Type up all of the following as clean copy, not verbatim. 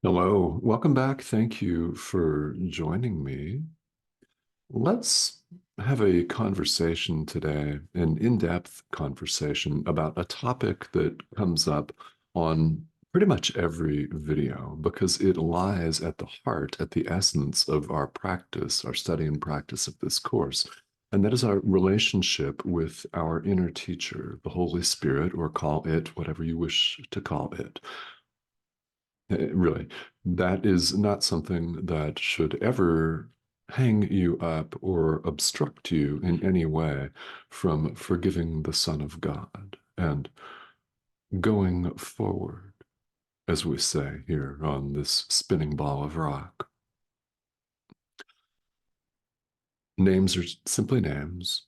Hello, welcome back. Thank you for joining me. Let's have a conversation today, an in-depth conversation about a topic that comes up on pretty much every video because it lies at the heart, at the essence of our practice, our study and practice of this course. And that is our relationship with our inner teacher, the Holy Spirit, or call it whatever you wish to call it. Really, that is not something that should ever hang you up or obstruct you in any way from forgiving the Son of God and going forward, as we say here on this spinning ball of rock. Names are simply names.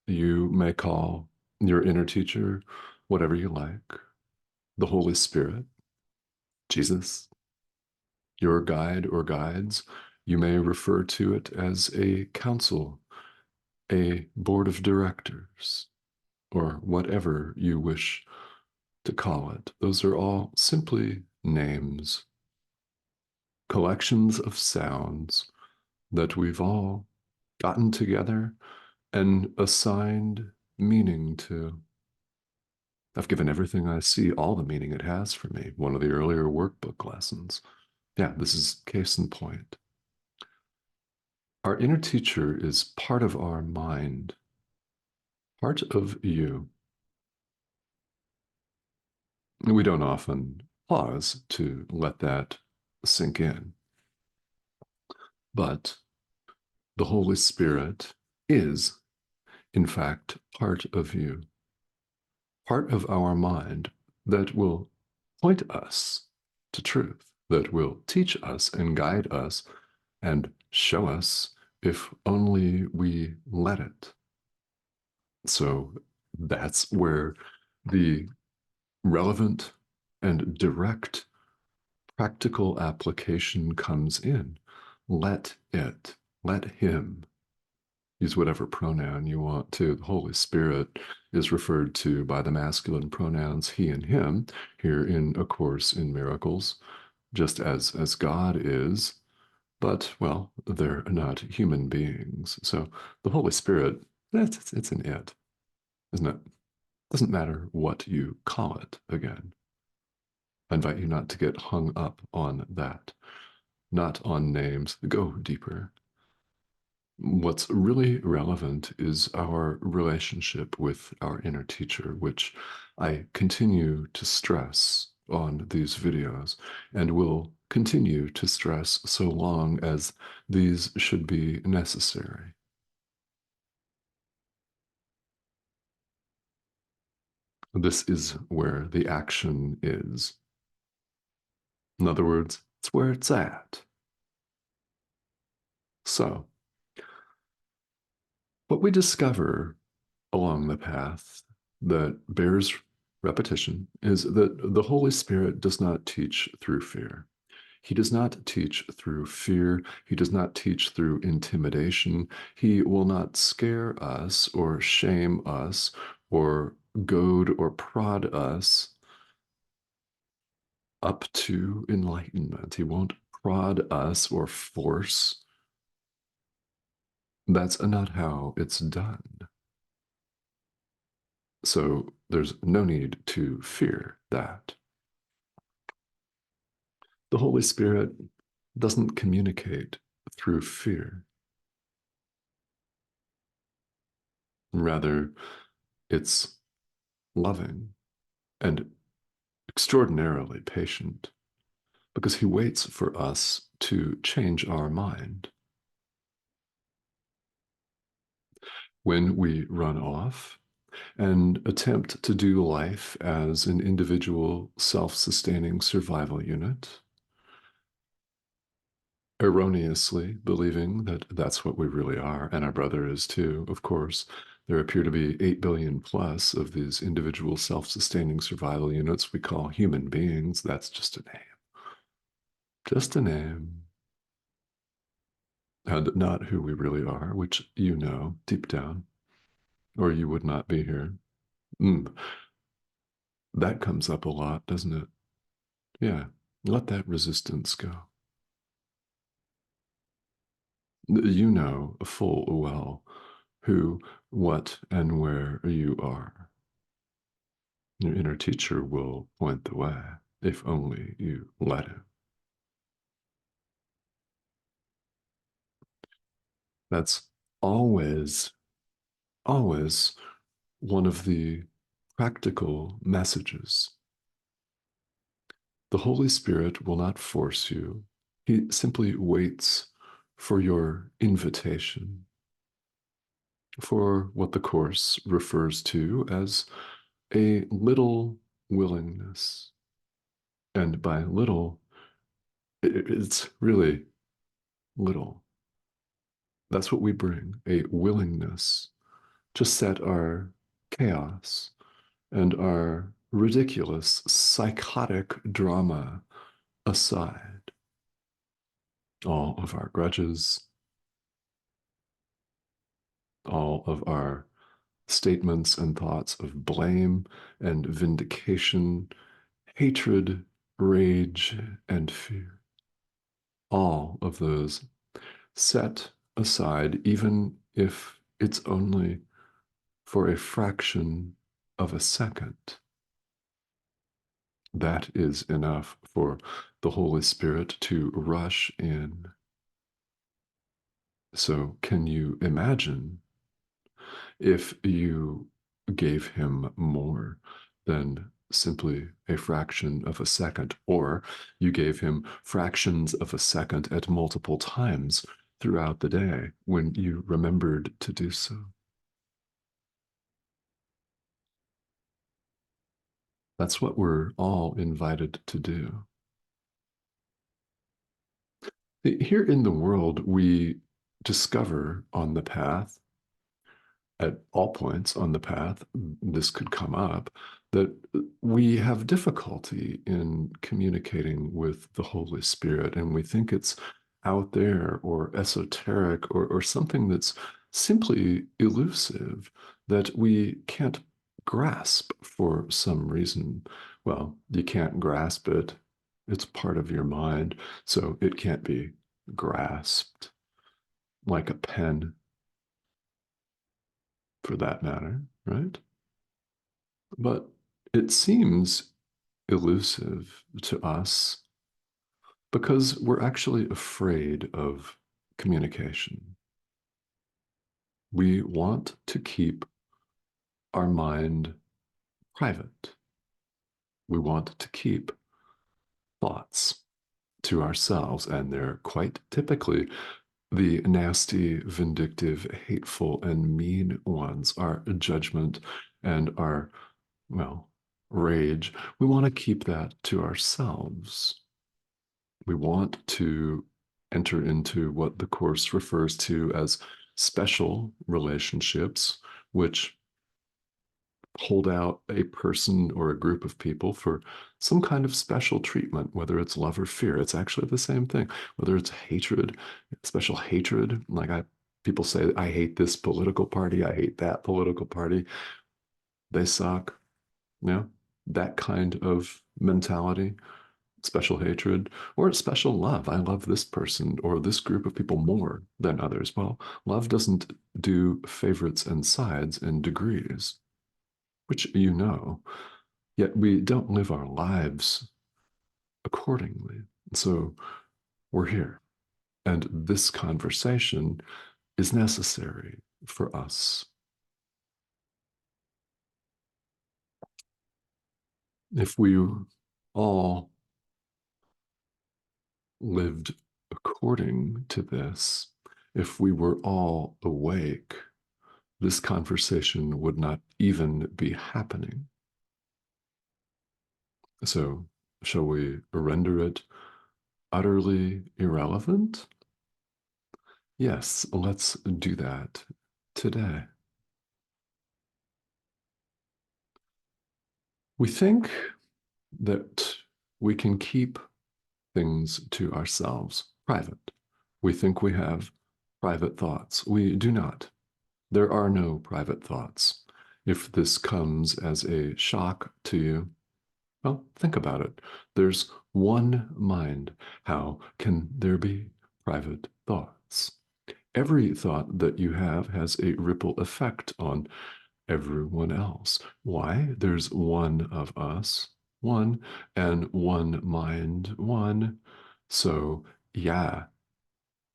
You may call your inner teacher whatever you like, the Holy Spirit, Jesus, your guide or guides. You may refer to it as a council, a board of directors, or whatever you wish to call it. Those are all simply names, collections of sounds that we've all gotten together and assigned meaning to. I've given everything I see all the meaning it has for me. One of the earlier workbook lessons. Yeah, this is case in point. Our inner teacher is part of our mind, part of you. We don't often pause to let that sink in, but the Holy Spirit is, in fact, part of you, part of our mind that will point us to truth, that will teach us and guide us and show us if only we let it. So that's where the relevant and direct practical application comes in. Let it, let him. Use whatever pronoun you want to. The Holy Spirit is referred to by the masculine pronouns he and him here in A Course in Miracles, just as God is. But, well, they're not human beings. So the Holy Spirit, it's an it, isn't it? Doesn't matter what you call it again. I invite you not to get hung up on that, not on names. Go deeper. What's really relevant is our relationship with our inner teacher, which I continue to stress on these videos and will continue to stress so long as these should be necessary. This is where the action is. In other words, it's where it's at. So, what we discover along the path that bears repetition is that the Holy Spirit does not teach through fear. He does not teach through fear. He does not teach through intimidation. He will not scare us or shame us or goad or prod us up to enlightenment. He won't prod us or force. That's not how it's done. So there's no need to fear that. The Holy Spirit doesn't communicate through fear. Rather, it's loving and extraordinarily patient because he waits for us to change our mind. When we run off and attempt to do life as an individual self-sustaining survival unit, erroneously believing that that's what we really are, and our brother is too, of course. There appear to be 8 billion plus of these individual self-sustaining survival units we call human beings. That's just a name. Just a name. And not who we really are, which you know deep down, or you would not be here. Mm, that comes up a lot, doesn't it? Yeah. Let that resistance go. You know full well who, what, and where you are. Your inner teacher will point the way if only you let him. That's always, always one of the practical messages. The Holy Spirit will not force you. He simply waits for your invitation, for what the Course refers to as a little willingness. And by little, it's really little. That's what we bring, a willingness to set our chaos and our ridiculous, psychotic drama aside. All of our grudges, all of our statements and thoughts of blame and vindication, hatred, rage, and fear. All of those set aside, even if it's only for a fraction of a second. That is enough for the Holy Spirit to rush in. So, can you imagine if you gave him more than simply a fraction of a second, or you gave him fractions of a second at multiple times throughout the day when you remembered to do so? That's what we're all invited to do. Here in the world, we discover on the path, at all points on the path, this could come up, that we have difficulty in communicating with the Holy Spirit, and we think it's out there or esoteric or something that's simply elusive that we can't grasp for some reason. Well, you can't grasp it. It's part of your mind, so it can't be grasped like a pen for that matter, right? But it seems elusive to us because we're actually afraid of communication. We want to keep our mind private. We want to keep thoughts to ourselves, and they're quite typically the nasty, vindictive, hateful, and mean ones, our judgment and our, well, rage. We want to keep that to ourselves. We want to enter into what the Course refers to as special relationships, which hold out a person or a group of people for some kind of special treatment, whether it's love or fear. It's actually the same thing. Whether it's hatred, special hatred, like people say, I hate this political party, I hate that political party, they suck. You know, that kind of mentality, special hatred, or special love. I love this person or this group of people more than others. Well, love doesn't do favorites and sides and degrees, which you know, yet we don't live our lives accordingly. So we're here. And this conversation is necessary for us. If we all lived according to this, if we were all awake, this conversation would not even be happening. So, shall we render it utterly irrelevant? Yes, let's do that today. We think that we can keep things to ourselves, private. We think we have private thoughts. We do not. There are no private thoughts. If this comes as a shock to you, Well, think about it. There's one mind. How can there be private thoughts? Every thought that you have has a ripple effect on everyone else. Why? There's one of us, one, and one mind, one. So, yeah,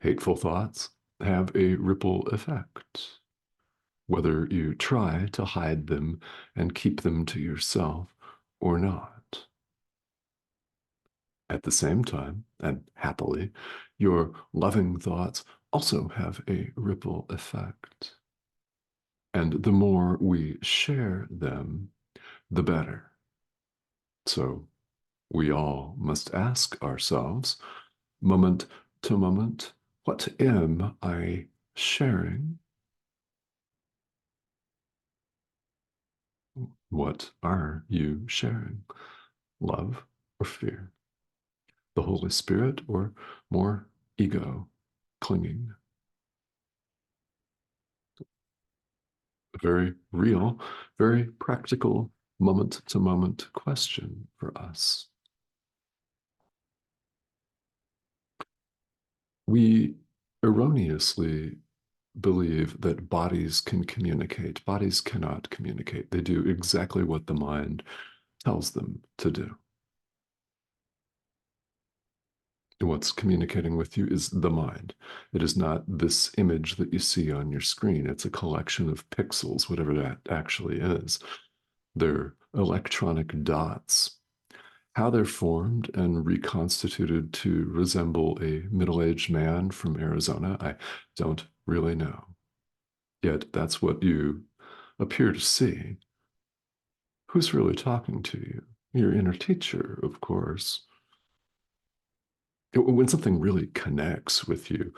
hateful thoughts have a ripple effect, whether you try to hide them and keep them to yourself or not. At the same time, and happily, your loving thoughts also have a ripple effect. And the more we share them, the better. So we all must ask ourselves, moment to moment, what am I sharing? What are you sharing? Love or fear? The Holy Spirit or more ego clinging? A very real, very practical, moment to moment question for us. We erroneously believe that bodies can communicate. Bodies cannot communicate. They do exactly what the mind tells them to do. What's communicating with you is the mind. It is not this image that you see on your screen. It's a collection of pixels, whatever that actually is. They're electronic dots. How they're formed and reconstituted to resemble a middle aged man from Arizona, I don't really know. Yet that's what you appear to see. Who's really talking to you? Your inner teacher, of course. When something really connects with you,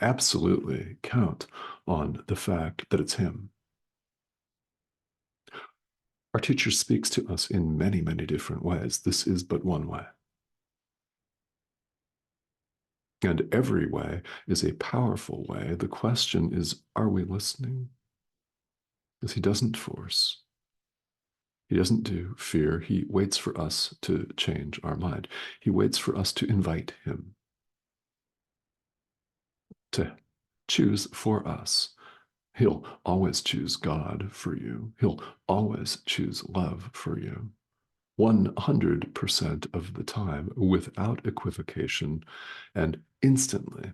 absolutely count on the fact that it's him. Our teacher speaks to us in many, many different ways. This is but one way. And every way is a powerful way. The question is, are we listening? Because he doesn't force. He doesn't do fear. He waits for us to change our mind. He waits for us to invite him to choose for us. He'll always choose God for you. He'll always choose love for you. 100% of the time, without equivocation, and instantly.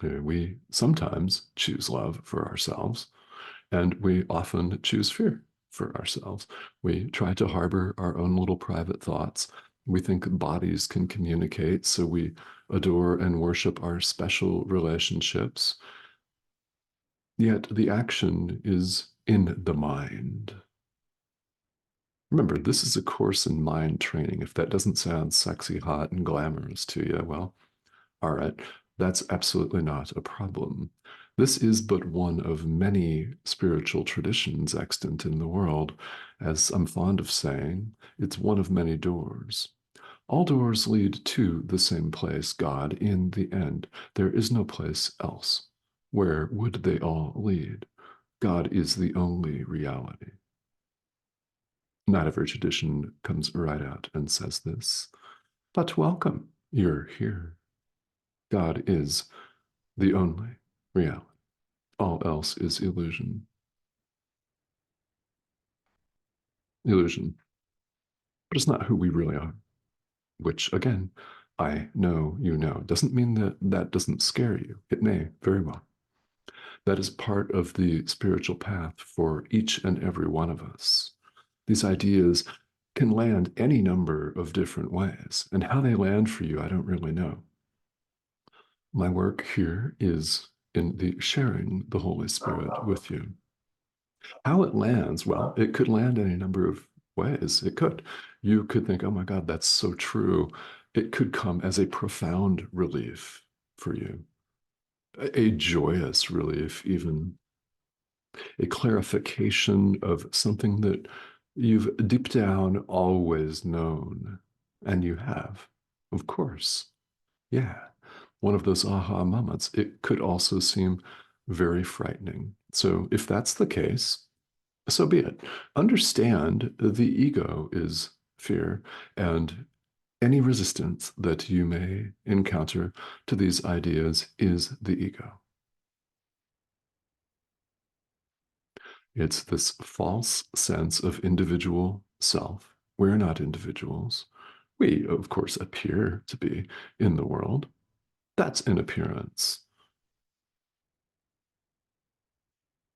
We sometimes choose love for ourselves, and we often choose fear for ourselves. We try to harbor our own little private thoughts. We think bodies can communicate, so we adore and worship our special relationships. Yet the action is in the mind. Remember, this is a course in mind training. If that doesn't sound sexy, hot, and glamorous to you, well, all right, that's absolutely not a problem. This is but one of many spiritual traditions extant in the world. As I'm fond of saying, it's one of many doors. All doors lead to the same place, God, in the end. There is no place else. Where would they all lead? God is the only reality. Not every tradition comes right out and says this, but welcome, you're here. God is the only reality. All else is illusion. Illusion. But it's not who we really are, which, again, I know you know. Doesn't mean that that doesn't scare you. It may very well. That is part of the spiritual path for each and every one of us. These ideas can land any number of different ways, and how they land for you, I don't really know. My work here is in the sharing the Holy Spirit with you. How it lands, well, it could land any number of ways. It could. You could think, oh my God, that's so true. It could come as a profound relief for you, a joyous relief, even a clarification of something that you've deep down always known. And you have, of course. Yeah. One of those aha moments. It could also seem very frightening. So if that's the case, So be it. Understand the ego is fear, and any resistance that you may encounter to these ideas is the ego. It's this false sense of individual self. We're not individuals. We, of course, appear to be in the world. That's an appearance.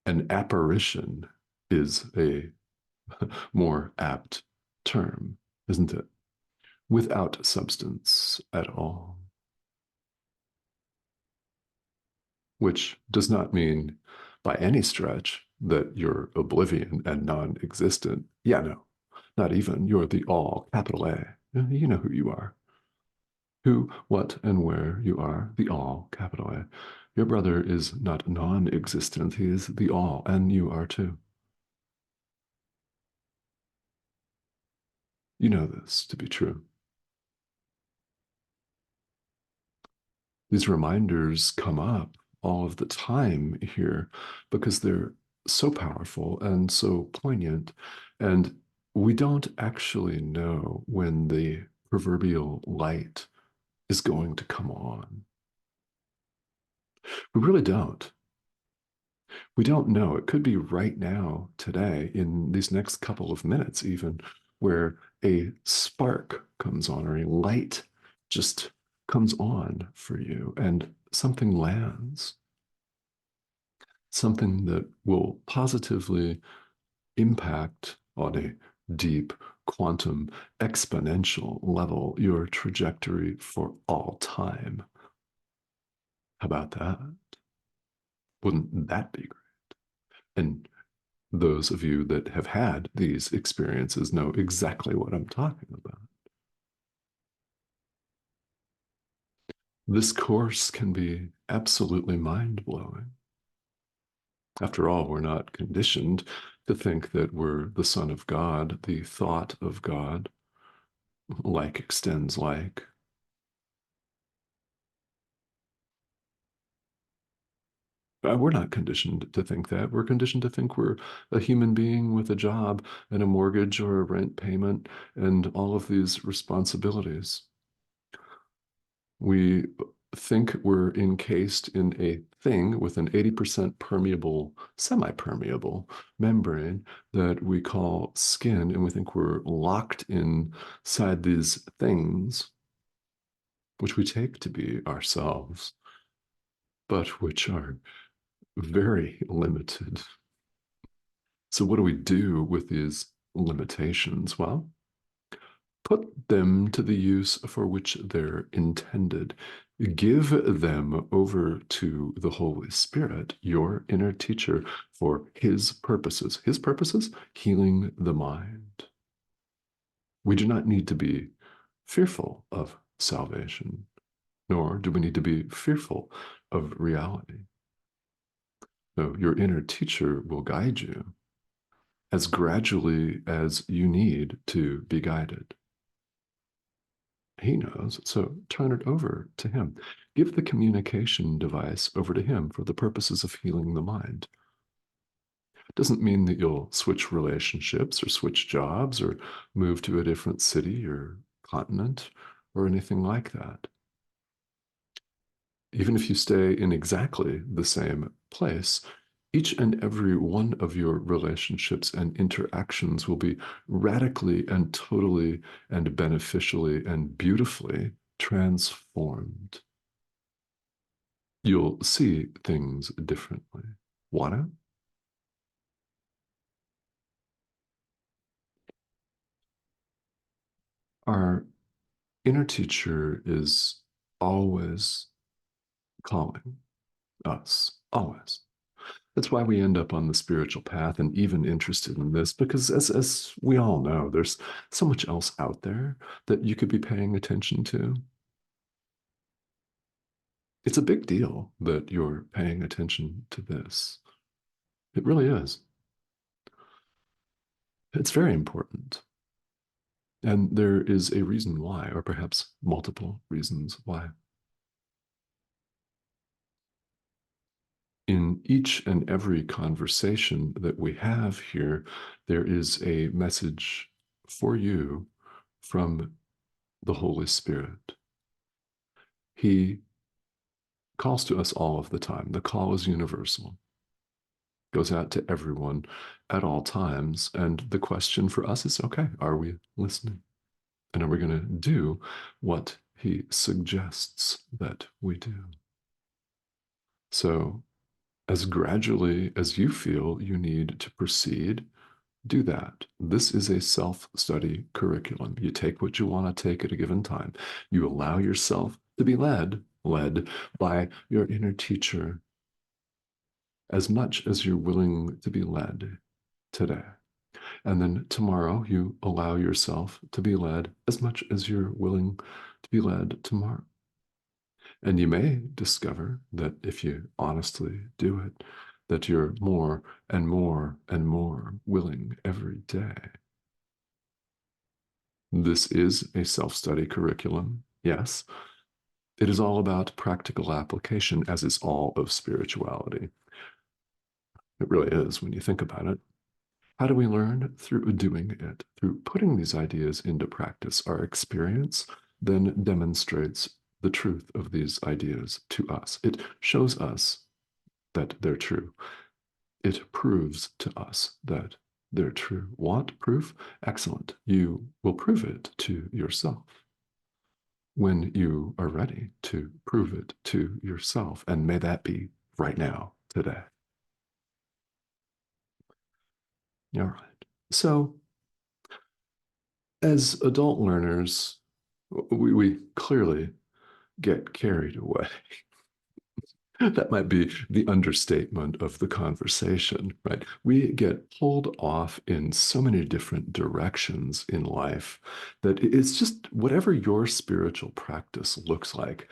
An apparition is a more apt term, isn't it? Without substance at all, which does not mean by any stretch that you're oblivion and non existent. Yeah, no, not even. You're the all, capital A. You know who you are. Who, what, and where you are, the all, capital A. Your brother is not non existent, he is the all, and you are too. You know this to be true. These reminders come up all of the time here because they're so powerful and so poignant. And we don't actually know when the proverbial light is going to come on. We really don't. We don't know. It could be right now, today, in these next couple of minutes, even, where a spark comes on or a light just comes on for you and something lands, something that will positively impact on a deep, quantum, exponential level your trajectory for all time. How about that? Wouldn't that be great? And those of you that have had these experiences know exactly what I'm talking about. This course can be absolutely mind blowing. After all, we're not conditioned to think that we're the Son of God, the thought of God, like extends like. We're not conditioned to think that. We're conditioned to think we're a human being with a job and a mortgage or a rent payment and all of these responsibilities. We think we're encased in a thing with an 80% permeable, semi-permeable membrane that we call skin, and we think we're locked inside these things, which we take to be ourselves, but which are very limited. So what do we do with these limitations? Well, put them to the use for which they're intended. Give them over to the Holy Spirit, your inner teacher, for his purposes. His purposes? Healing the mind. We do not need to be fearful of salvation, nor do we need to be fearful of reality. No, your inner teacher will guide you as gradually as you need to be guided. He knows, so turn it over to him. Give the communication device over to him for the purposes of healing the mind. It doesn't mean that you'll switch relationships or switch jobs or move to a different city or continent or anything like that. Even if you stay in exactly the same place, each and every one of your relationships and interactions will be radically and totally and beneficially and beautifully transformed. You'll see things differently. Wanna? Our inner teacher is always calling us, always. That's why we end up on the spiritual path and even interested in this, because as we all know, there's so much else out there that you could be paying attention to. It's a big deal that you're paying attention to this. It really is. It's very important. And there is a reason why, or perhaps multiple reasons why. In each and every conversation that we have here, there is a message for you from the Holy Spirit. He calls to us all of the time. The call is universal, goes out to everyone at all times. And the question for us is, okay, are we listening? And are we going to do what he suggests that we do? So, as gradually as you feel you need to proceed, do that. This is a self-study curriculum. You take what you want to take at a given time. You allow yourself to be led by your inner teacher as much as you're willing to be led today. And then tomorrow, you allow yourself to be led as much as you're willing to be led tomorrow. And you may discover that if you honestly do it, that you're more and more and more willing every day. This is a self-study curriculum, yes. It is all about practical application, as is all of spirituality. It really is when you think about it. How do we learn? Through doing it, through putting these ideas into practice. Our experience then demonstrates the truth of these ideas to us. It shows us that they're true. It proves to us that they're true. Want proof? Excellent. You will prove it to yourself when you are ready to prove it to yourself. And may that be right now, today. All right. So, as adult learners, we clearly get carried away. That might be the understatement of the conversation, right? We get pulled off in so many different directions in life that it's just whatever your spiritual practice looks like.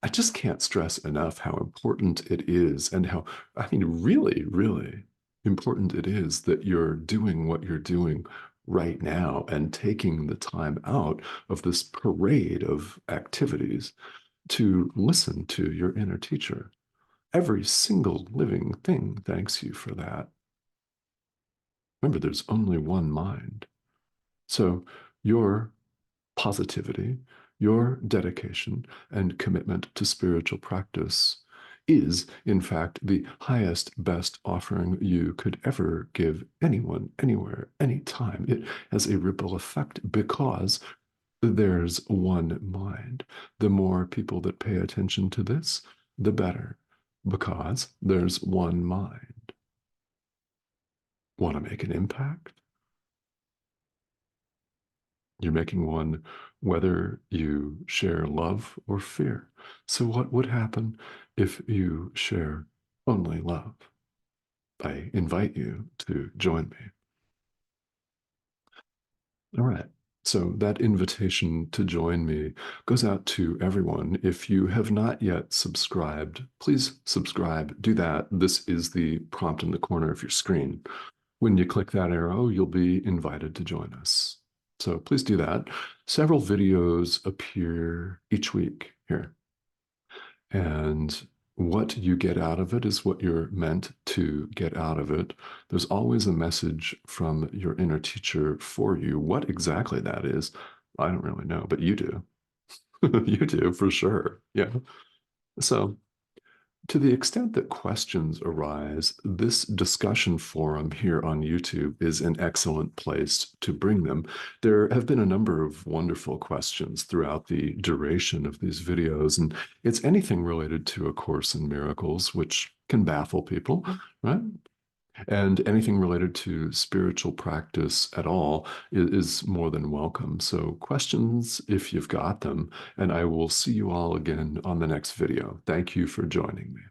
I just can't stress enough how important it is and how, I mean, really, really important it is that you're doing what you're doing right now and taking the time out of this parade of activities to listen to your inner teacher. Every single living thing thanks you for that. Remember, there's only one mind. So your positivity, your dedication and commitment to spiritual practice is, in fact, the highest, best offering you could ever give anyone, anywhere, anytime. It has a ripple effect because there's one mind. The more people that pay attention to this, the better, because there's one mind. Want to make an impact? You're making one whether you share love or fear. So, what would happen if you share only love? I invite you to join me. All right. So, that invitation to join me goes out to everyone. If you have not yet subscribed, please subscribe. Do that. This is the prompt in the corner of your screen. When you click that arrow, you'll be invited to join us. So please do that. Several videos appear each week here. And what you get out of it is what you're meant to get out of it. There's always a message from your inner teacher for you. What exactly that is, I don't really know, but you do. You do for sure. Yeah. So to the extent that questions arise, this discussion forum here on YouTube is an excellent place to bring them. There have been a number of wonderful questions throughout the duration of these videos, and it's anything related to A Course in Miracles, which can baffle people, right? And anything related to spiritual practice at all is more than welcome. So questions if you've got them, and I will see you all again on the next video. Thank you for joining me.